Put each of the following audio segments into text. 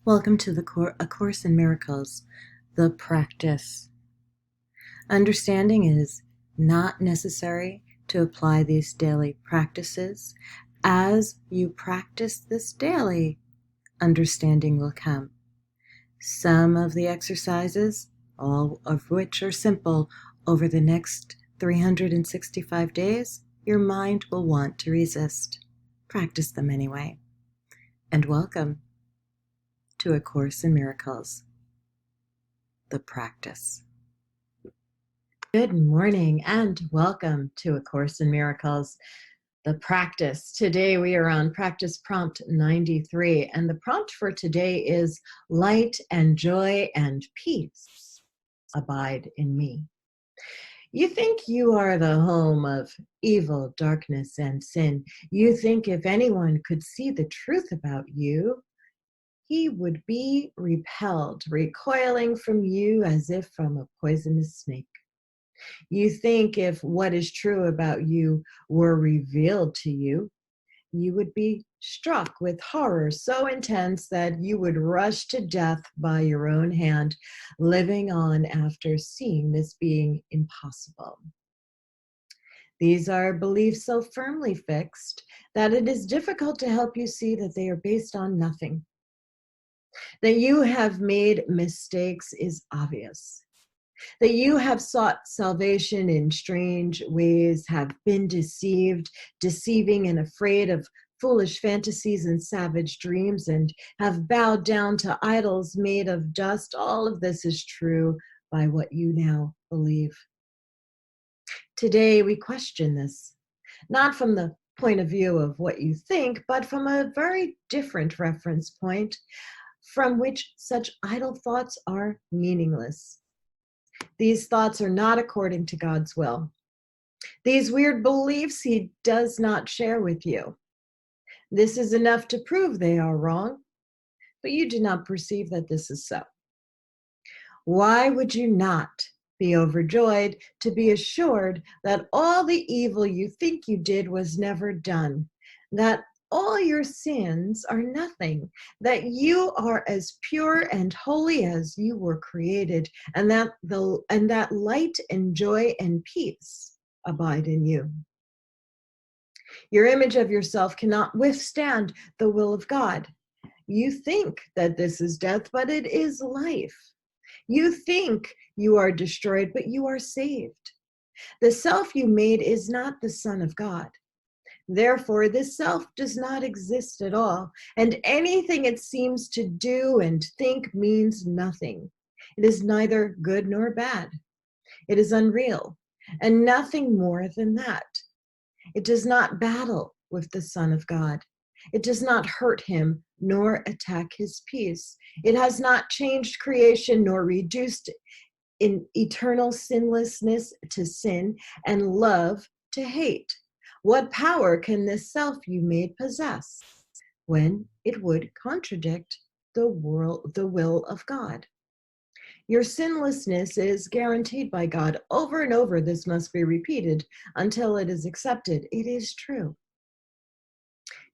Welcome to A Course in Miracles, the practice. Understanding is not necessary to apply these daily practices. As you practice this daily, understanding will come. Some of the exercises, all of which are simple, over the next 365 days, your mind will want to resist. Practice them anyway. And welcome to A Course in Miracles, the practice. Good morning and welcome to A Course in Miracles, the practice. Today we are on practice prompt 93, and the prompt for today is light and joy and peace abide in me. You think you are the home of evil, darkness, and sin. You think if anyone could see the truth about you, he would be repelled, recoiling from you as if from a poisonous snake. You think if what is true about you were revealed to you, you would be struck with horror so intense that you would rush to death by your own hand, living on after seeing this being impossible. These are beliefs so firmly fixed that it is difficult to help you see that they are based on nothing. That you have made mistakes is obvious. That you have sought salvation in strange ways, have been deceived, deceiving and afraid of foolish fantasies and savage dreams, and have bowed down to idols made of dust. All of this is true by what you now believe. Today we question this, not from the point of view of what you think, but from a very different reference point from which such idle thoughts are meaningless. These thoughts are not according to God's will. These weird beliefs He does not share with you. This is enough to prove they are wrong, but you do not perceive that this is so. Why would you not be overjoyed to be assured that all the evil you think you did was never done, that all your sins are nothing, that you are as pure and holy as you were created, and that light and joy and peace abide in you. Your image of yourself cannot withstand the will of God. You think that this is death, but it is life. You think you are destroyed, but you are saved. The self you made is not the Son of God. Therefore, this self does not exist at all, and anything it seems to do and think means nothing. It is neither good nor bad. It is unreal, and nothing more than that. It does not battle with the Son of God. It does not hurt him nor attack his peace. It has not changed creation nor reduced in eternal sinlessness to sin and love to hate. What power can this self you made possess when it would contradict the will of God? Your sinlessness is guaranteed by God. Over and over, this must be repeated until it is accepted. It is true.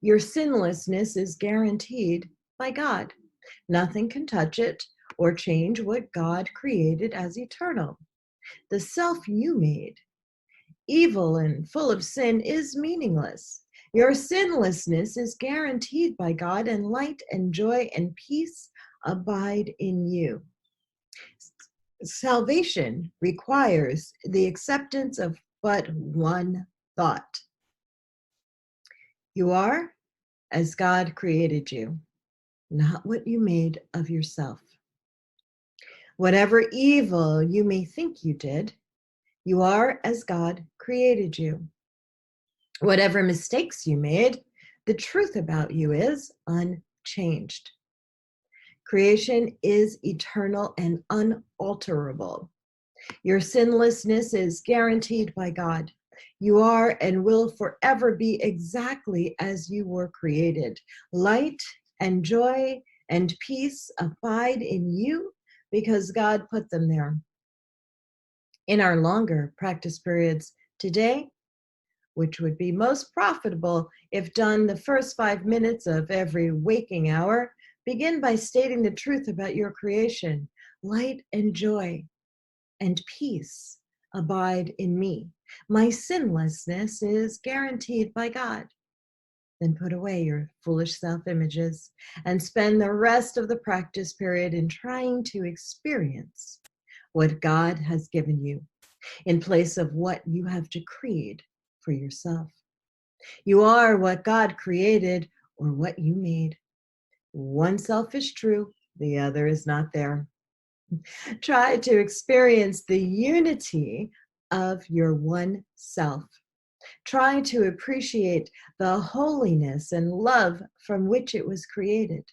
Your sinlessness is guaranteed by God. Nothing can touch it or change what God created as eternal. The self you made, evil and full of sin, is meaningless. Your sinlessness is guaranteed by God, and light and joy and peace abide in you. Salvation requires the acceptance of but one thought. You are as God created you, not what you made of yourself. Whatever evil you may think you did, you are as God created you. Whatever mistakes you made, the truth about you is unchanged. Creation is eternal and unalterable. Your sinlessness is guaranteed by God. You are and will forever be exactly as you were created. Light and joy and peace abide in you because God put them there. In our longer practice periods today, which would be most profitable if done the first 5 minutes of every waking hour Begin by stating the truth about your creation. Light and joy and peace abide in me. My sinlessness is guaranteed by God. Then put away your foolish self-images and spend the rest of the practice period in trying to experience what God has given you in place of what you have decreed for yourself. You are what God created or what you made. One self is true, the other is not there. Try to experience the unity of your one self. Try to appreciate the holiness and love from which it was created.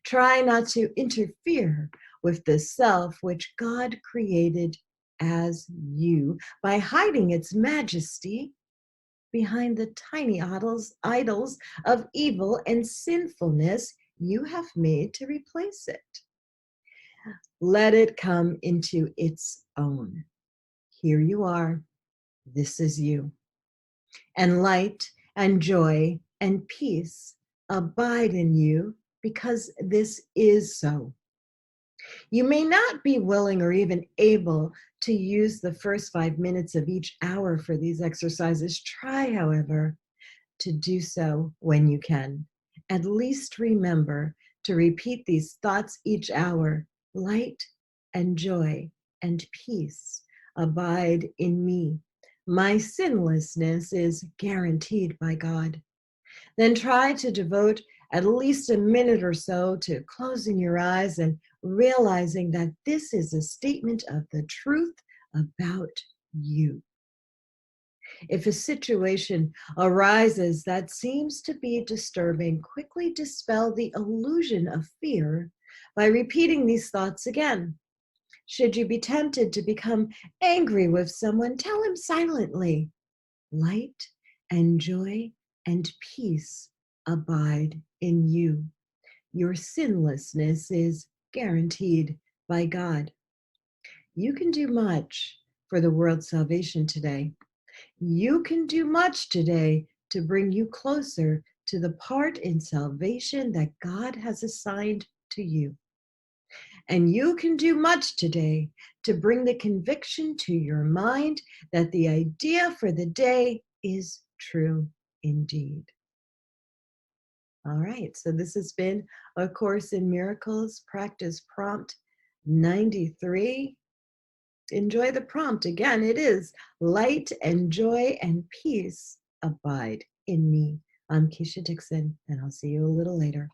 Try not to interfere with the self which God created as you by hiding its majesty behind the tiny idols of evil and sinfulness you have made to replace it. Let it come into its own. Here you are. This is you. And light and joy and peace abide in you because this is so. You may not be willing or even able to use the first 5 minutes of each hour for these exercises. Try, however, to do so when you can. At least remember to repeat these thoughts each hour. Light and joy and peace abide in me. My sinlessness is guaranteed by God. Then try to devote at least a minute or so to closing your eyes and realizing that this is a statement of the truth about you. If a situation arises that seems to be disturbing, quickly dispel the illusion of fear by repeating these thoughts again. Should you be tempted to become angry with someone, tell him silently, light and joy and peace abide in you. Your sinlessness is guaranteed by God. You can do much for the world's salvation today. You can do much today to bring you closer to the part in salvation that God has assigned to you. And you can do much today to bring the conviction to your mind that the idea for the day is true indeed. All right, so this has been A Course in Miracles, practice prompt 93. Enjoy the prompt. Again, it is light and joy and peace abide in me. I'm Keisha Dixon, and I'll see you a little later.